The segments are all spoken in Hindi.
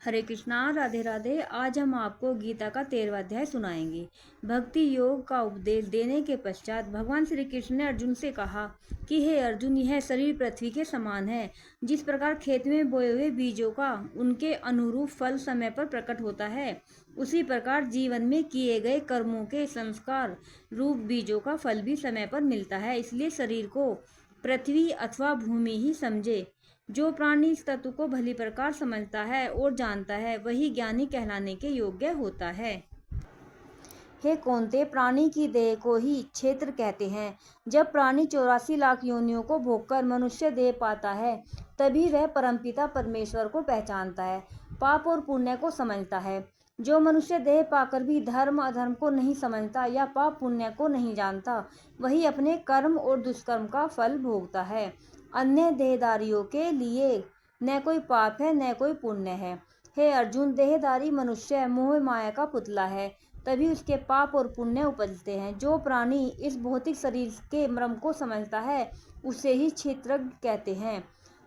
हरे कृष्णा, राधे राधे। आज हम आपको गीता का 13वां अध्याय सुनाएंगे। भक्ति योग का उपदेश देने के पश्चात भगवान श्री कृष्ण ने अर्जुन से कहा कि हे अर्जुन, यह शरीर पृथ्वी के समान है। जिस प्रकार खेत में बोए हुए बीजों का उनके अनुरूप फल समय पर प्रकट होता है, उसी प्रकार जीवन में किए गए कर्मों के संस्कार रूप बीजों का फल भी समय पर मिलता है। इसलिए शरीर को पृथ्वी अथवा भूमि ही समझे। जो प्राणी इस तत्व को भली प्रकार समझता है और जानता है, वही ज्ञानी कहलाने के योग्य होता है। हे कौन्तेय, प्राणी की देह को ही क्षेत्र कहते हैं। जब प्राणी 84 लाख योनियों को भोगकर मनुष्य देह पाता है, तभी वह परमपिता परमेश्वर को पहचानता है, पाप और पुण्य को समझता है। जो मनुष्य देह पाकर भी धर्म अधर्म को नहीं समझता या पाप पुण्य को नहीं जानता, वही अपने कर्म और दुष्कर्म का फल भोगता है। अन्य देहधारियों के लिए न कोई पाप है न कोई पुण्य है। हे अर्जुन, देहधारी मनुष्य मोह माया का पुतला है, तभी उसके पाप और पुण्य उपजते हैं। जो प्राणी इस भौतिक शरीर के मर्म को समझता है, उसे ही क्षेत्रज्ञ कहते हैं।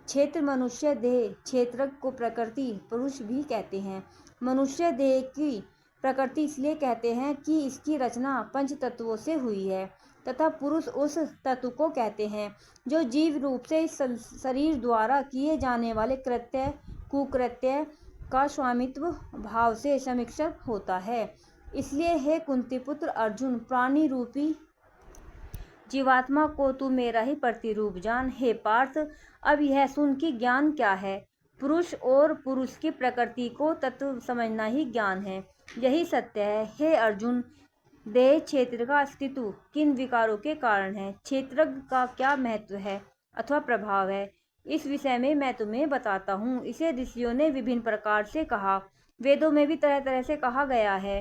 क्षेत्र मनुष्य देह, क्षेत्रज्ञ को प्रकृति पुरुष भी कहते हैं। मनुष्य देह की प्रकृति इसलिए कहते हैं कि इसकी रचना पंच तत्वों से हुई है, तथा पुरुष उस तत्व को कहते हैं जो जीव रूप से इस शरीर द्वारा किए जाने वाले कृत्य कुकृत्य का स्वामित्व भाव से समीक्षक होता है। इसलिए हे कुंती पुत्र अर्जुन, प्राणी रूपी जीवात्मा को तू मेरा ही प्रतिरूप जान। हे पार्थ, अब यह सुन कि ज्ञान क्या है। पुरुष और पुरुष की प्रकृति को तत्व समझना ही ज्ञान है, यही सत्य है। हे अर्जुन, देह क्षेत्र का अस्तित्व किन विकारों के कारण है, क्षेत्रज्ञ का क्या महत्व है अथवा प्रभाव है, इस विषय में मैं तुम्हें बताता हूँ। इसे ऋषियों ने विभिन्न प्रकार से कहा, वेदों में भी तरह तरह से कहा गया है।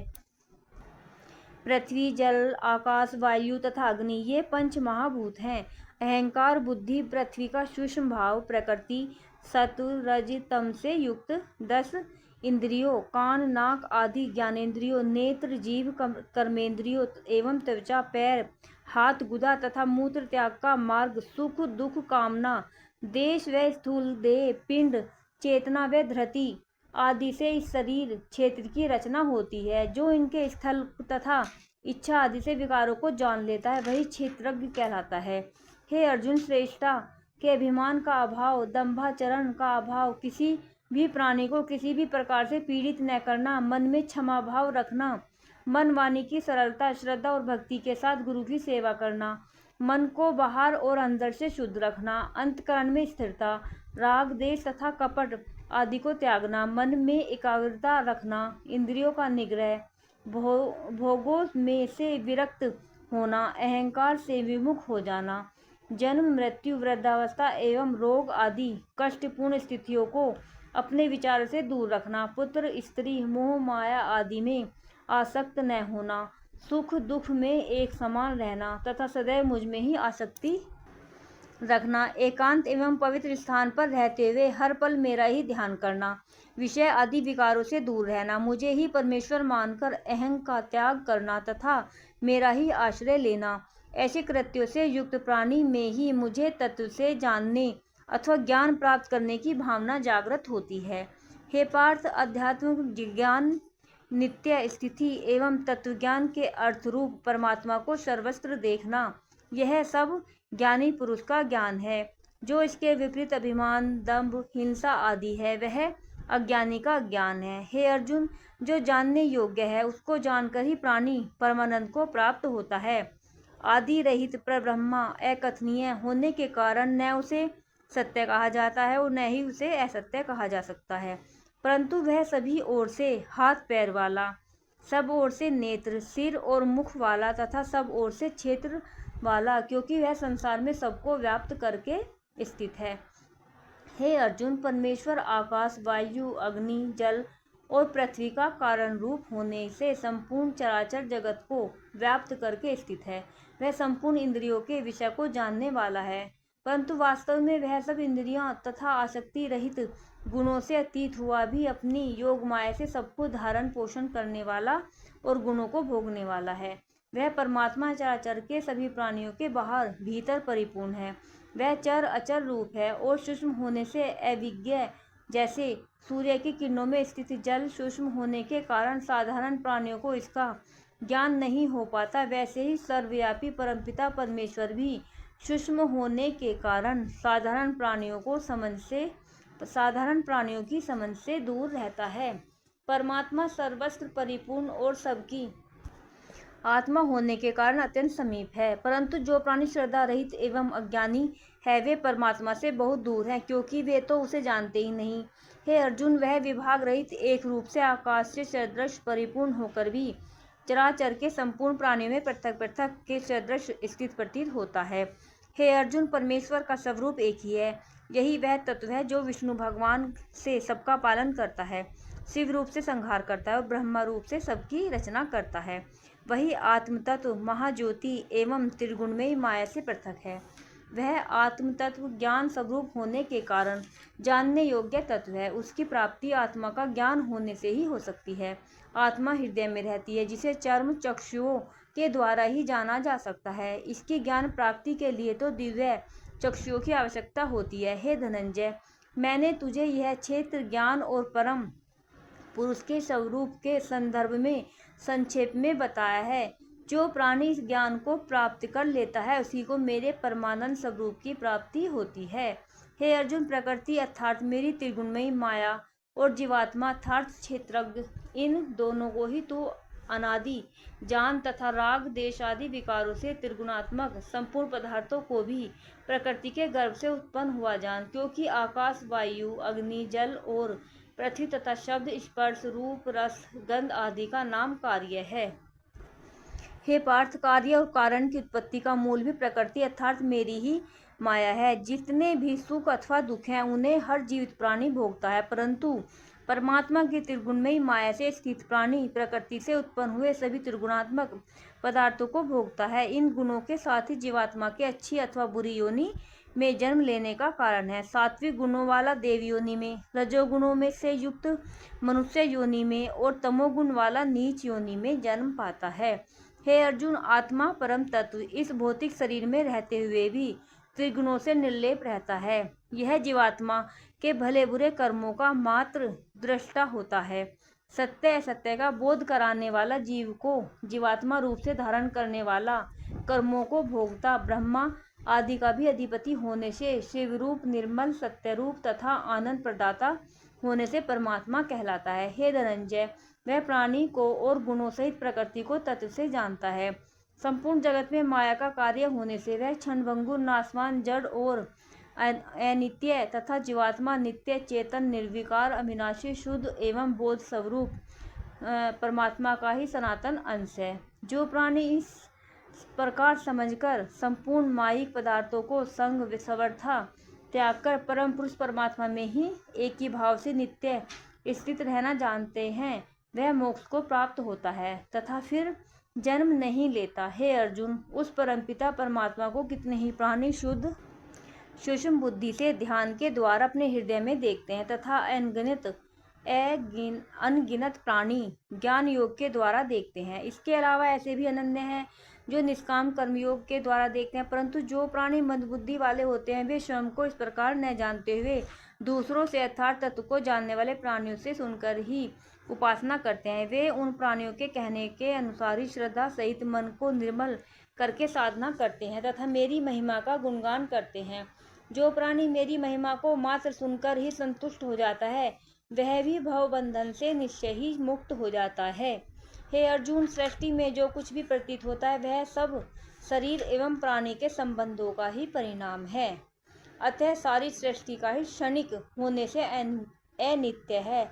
पृथ्वी, जल, आकाश, वायु तथा अग्नि, ये पंच महाभूत हैं। अहंकार बुद्धि पृथ्वी का सूक्ष्म भाव, प्रकृति सत्व रज तम से युक्त 10 इंद्रियों, कान नाक आदि ज्ञानेंद्रियों, नेत्र जीव कर्मेंद्रियों एवं त्वचा पैर हाथ गुदा तथा मूत्र त्याग का मार्ग, सुख दुख कामना, देश व स्थूल देह, पिंड चेतना व धृति आदि से इस शरीर क्षेत्र की रचना होती है। जो इनके स्थल तथा इच्छा आदि से विकारों को जान लेता है, वही क्षेत्रज्ञ कहलाता है। हे अर्जुन श्रेष्ठा, के अभिमान का अभाव, दंभाचरण का अभाव, किसी भी प्राणी को किसी भी प्रकार से पीड़ित न करना, मन में क्षमा भाव रखना, मन वाणी की सरलता, श्रद्धा और भक्ति के साथ गुरु की सेवा करना, मन को बाहर और अंदर से शुद्ध रखना, अंतकरण में स्थिरता, राग देश तथा कपट आदि को त्यागना, मन में एकाग्रता रखना, इंद्रियों का निग्रह, भोगों में से विरक्त होना, अहंकार से विमुख हो जाना, जन्म मृत्यु वृद्धावस्था एवं रोग आदि कष्टपूर्ण स्थितियों को अपने विचार से दूर रखना, पुत्र स्त्री मोह माया आदि में आसक्त न होना, सुख दुख में एक समान रहना तथा सदैव मुझ में ही आसक्ति रखना, एकांत एवं पवित्र स्थान पर रहते हुए हर पल मेरा ही ध्यान करना, विषय आदि विकारों से दूर रहना, मुझे ही परमेश्वर मानकर अहं का त्याग करना तथा मेरा ही आश्रय लेना। ऐसे कृत्यों से युक्त प्राणी में ही मुझे तत्व से जानने अथवा ज्ञान प्राप्त करने की भावना जागृत होती है। हे पार्थ, अध्यात्मिक ज्ञान नित्य स्थिति एवं तत्वज्ञान के अर्थरूप परमात्मा को सर्वत्र देखना, यह सब ज्ञानी पुरुष का ज्ञान है। जो इसके विपरीत अभिमान दंभ हिंसा आदि है, वह अज्ञानी का ज्ञान है। हे अर्जुन, जो जानने योग्य है उसको जानकर ही प्राणी परमानंद को प्राप्त होता है। आदि रहित परब्रह्मा अकथनीय होने के कारण न उसे सत्य कहा जाता है और न ही उसे असत्य कहा जा सकता है, परंतु वह सभी ओर से हाथ पैर वाला, सब ओर से नेत्र सिर और मुख वाला तथा सब ओर से क्षेत्र वाला, क्योंकि वह संसार में सबको व्याप्त करके स्थित है। हे अर्जुन, परमेश्वर आकाश वायु अग्नि जल और पृथ्वी का कारण रूप होने से संपूर्ण चराचर जगत को व्याप्त करके स्थित है। वह संपूर्ण इंद्रियों के विषय को जानने वाला है, परंतु वास्तव में वह सब इंद्रियां तथा आसक्ति रहित गुणों से अतीत हुआ भी अपनी योग माया से सबको धारण पोषण करने वाला और गुणों को भोगने वाला है। वह परमात्मा चराचर के सभी प्राणियों के बाहर भीतर परिपूर्ण है। वह चर अचर रूप है और सूक्ष्म होने से अविज्ञ जैसे सूर्य की किरणों में स्थित जल सूक्ष्म होने के कारण साधारण प्राणियों को इसका ज्ञान नहीं हो पाता, वैसे ही सर्वव्यापी परमपिता परमेश्वर भी सूक्ष्म होने के कारण साधारण प्राणियों की समझ से दूर रहता है। परमात्मा सर्वत्र परिपूर्ण और सबकी आत्मा होने के कारण अत्यंत समीप है, परंतु जो प्राणी श्रद्धा रहित एवं अज्ञानी है वे परमात्मा से बहुत दूर हैं, क्योंकि वे तो उसे जानते ही नहीं। हे अर्जुन, वह विभाग रहित एक रूप से आकाश से सदृश परिपूर्ण होकर भी चराचर के संपूर्ण प्राणियों में पृथक पृथक के सदृश स्थित प्रतीत होता है। हे अर्जुन, परमेश्वर का स्वरूप एक ही है। यही वह तत्व है जो विष्णु भगवान से सबका पालन करता है, शिव रूप से संहार करता है और ब्रह्मा रूप से सबकी रचना करता है। वही आत्म तत्व महाज्योति एवं त्रिगुणमयी माया से पृथक है। वह आत्म तत्व ज्ञान स्वरूप होने के कारण जानने योग्य तत्व है। उसकी प्राप्ति आत्मा का ज्ञान होने से ही हो सकती है। आत्मा हृदय में रहती है, जिसे चर्म चक्षुओं के द्वारा ही जाना जा सकता है। इसकी ज्ञान प्राप्ति के लिए तो दिव्य चक्षुओं की आवश्यकता होती है। हे धनंजय, मैंने तुझे यह क्षेत्र ज्ञान और परम पुरुष के स्वरूप के संदर्भ में संक्षेप में बताया है। जो प्राणी इस ज्ञान को प्राप्त कर लेता है उसी को मेरे परमानंद स्वरूप की प्राप्ति होती है। हे अर्जुन, प्रकृति अर्थात मेरी त्रिगुणमयी माया और जीवात्मा अर्थात क्षेत्रज्ञ, इन दोनों को ही तू अनादि जान तथा राग देश आदि विकारों से त्रिगुणात्मक संपूर्ण पदार्थों को भी प्रकृति के गर्भ से उत्पन्न हुआ जान, क्योंकि आकाश, वायु, अग्नि, जल और पृथ्वी तथा शब्द, स्पर्श, रूप, रस, गंध आदि का नाम कार्य है। हे पार्थ, कार्य और कारण की उत्पत्ति का मूल भी प्रकृति अर्थात मेरी ही माया है। जितने भी सुख अथवा दुख हैं उन्हें हर जीवित प्राणी भोगता है, परंतु परमात्मा की त्रिगुणमयी माया से स्थित प्राणी प्रकृति से उत्पन्न हुए सभी त्रिगुणात्मक पदार्थों को भोगता है। इन गुणों के साथ ही जीवात्मा के अच्छी अथवा बुरी योनि में जन्म लेने का कारण है। सात्विक गुणों वाला देव योनि में, रजोगुणों में से युक्त मनुष्य योनि में और तमोगुण वाला नीच योनि में जन्म पाता है। हे अर्जुन, आत्मा परम तत्व इस भौतिक शरीर में रहते हुए भी त्रिगुणों से निर्लेप रहता है। यह जीवात्मा के भले बुरे कर्मों का मात्र दृष्टा होता है। सत्य असत्य का बोध कराने वाला, जीव को जीवात्मा रूप से धारण करने वाला, कर्मों को भोगता, ब्रह्मा आदि का भी अधिपति होने से शिव रूप, निर्मल सत्य रूप तथा आनंद प्रदाता होने से परमात्मा कहलाता है। हे धनंजय, वह प्राणी को और गुणों सहित प्रकृति को तत्व से जानता है। संपूर्ण जगत में माया का कार्य होने से वह क्षणभंगुर, नाशवान, जड़ और अनित्य तथा जीवात्मा नित्य, चेतन, निर्विकार, अविनाशी, शुद्ध एवं बोध स्वरूप परमात्मा का ही सनातन अंश है। जो प्राणी इस प्रकार समझकर संपूर्ण मायिक पदार्थों को संग समर्था त्याग कर परम पुरुष परमात्मा में ही एक ही भाव से नित्य स्थित रहना जानते हैं, वह मोक्ष को प्राप्त होता है तथा फिर जन्म नहीं लेता। हे अर्जुन, उस परमपिता परमात्मा को कितने ही प्राणी शुद्ध सूक्ष्म बुद्धि से ध्यान के द्वारा अपने हृदय में देखते हैं तथा अनगिनत प्राणी ज्ञान योग के द्वारा देखते हैं। इसके अलावा ऐसे भी अनन्य हैं जो निष्काम कर्मयोग के द्वारा देखते हैं, परंतु जो प्राणी मंदबुद्धि वाले होते हैं वे स्वयं को इस प्रकार न जानते हुए दूसरों से अर्थात तत्व को जानने वाले प्राणियों से सुनकर ही उपासना करते हैं। वे उन प्राणियों के कहने के अनुसार ही श्रद्धा सहित मन को निर्मल करके साधना करते हैं तथा मेरी महिमा का गुणगान करते हैं। जो प्राणी मेरी महिमा को मात्र सुनकर ही संतुष्ट हो जाता है वह भी भव बंधन से निश्चय ही मुक्त हो जाता है। हे अर्जुन, सृष्टि में जो कुछ भी प्रतीत होता है वह सब शरीर एवं प्राणी के संबंधों का ही परिणाम है, अतः सारी सृष्टि का ही क्षणिक होने से अनित्य है।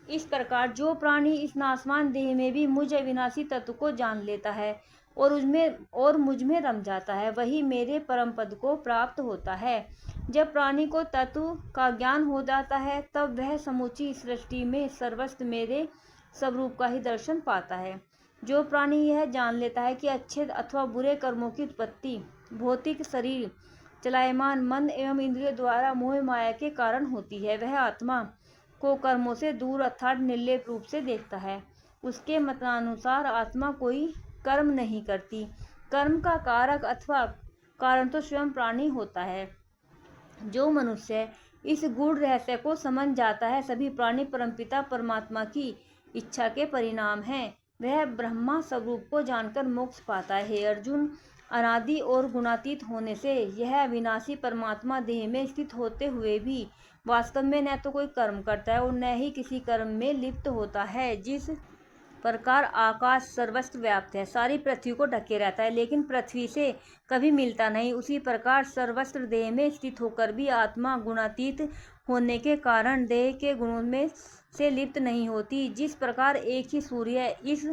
इस प्रकार जो प्राणी इस नाशवान देह में भी मुझ अविनाशी तत्व को जान लेता है और मुझ में रम जाता है, वही मेरे परम पद को प्राप्त होता है। जब प्राणी को तत्व का ज्ञान हो जाता है तब वह समूची सृष्टि में सर्वस्व मेरे स्वरूप का ही दर्शन पाता है। जो प्राणी यह जान लेता है कि अच्छे अथवा बुरे कर्मों की उत्पत्ति भौतिक शरीर, चलायमान मन एवं इंद्रियों द्वारा मोह माया के कारण होती है, वह आत्मा को कर्मों से दूर अर्थात निर्लेप रूप से देखता है। उसके मतानुसार आत्मा कोई कर्म नहीं करती। कर्म का कारक अथवा कारण तो स्वयं प्राणी होता है। जो मनुष्य इस गूढ़ रहस्य को समझ जाता है। सभी प्राणी परमपिता परमात्मा की इच्छा के परिणाम हैं। वह ब्रह्मा स्वरूप को जानकर मोक्ष पाता है। हे अर्जुन, अनादि और गुणातीत होने से यह अविनाशी परमात्मा देह में स्थित होते हुए भी वास्तव में न तो कोई कर्म करता है और न ही किसी कर्म में लिप्त होता है। जिस प्रकार आकाश सर्वत्र व्याप्त है, सारी पृथ्वी को ढके रहता है, लेकिन पृथ्वी से कभी मिलता नहीं, उसी प्रकार सर्वत्र देह में स्थित होकर भी आत्मा गुणातीत होने के कारण देह के गुणों में से लिप्त नहीं होती। जिस प्रकार एक ही सूर्य इस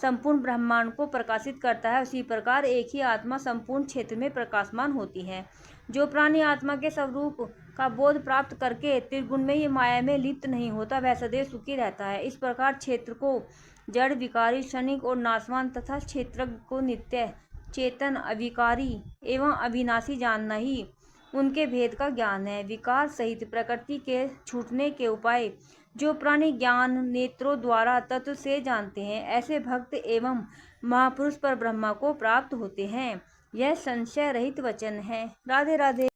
संपूर्ण ब्रह्मांड को प्रकाशित करता है, उसी प्रकार एक ही आत्मा संपूर्ण क्षेत्र में प्रकाशमान होती है। जो प्राणी आत्मा के स्वरूप का बोध प्राप्त करके त्रिगुणमयी माया में लिप्त नहीं होता, वह सदैव सुखी रहता है। इस प्रकार क्षेत्र को जड़, विकारी, क्षणिक और नाशवान तथा क्षेत्रज्ञ को नित्य, चेतन, अविकारी एवं अविनाशी जानना ही उनके भेद का ज्ञान है। विकार सहित प्रकृति के छूटने के उपाय जो प्राणी ज्ञान नेत्रों द्वारा तत्व से जानते हैं, ऐसे भक्त एवं महापुरुष पर ब्रह्मा को प्राप्त होते हैं। यह संशय रहित वचन है। राधे राधे।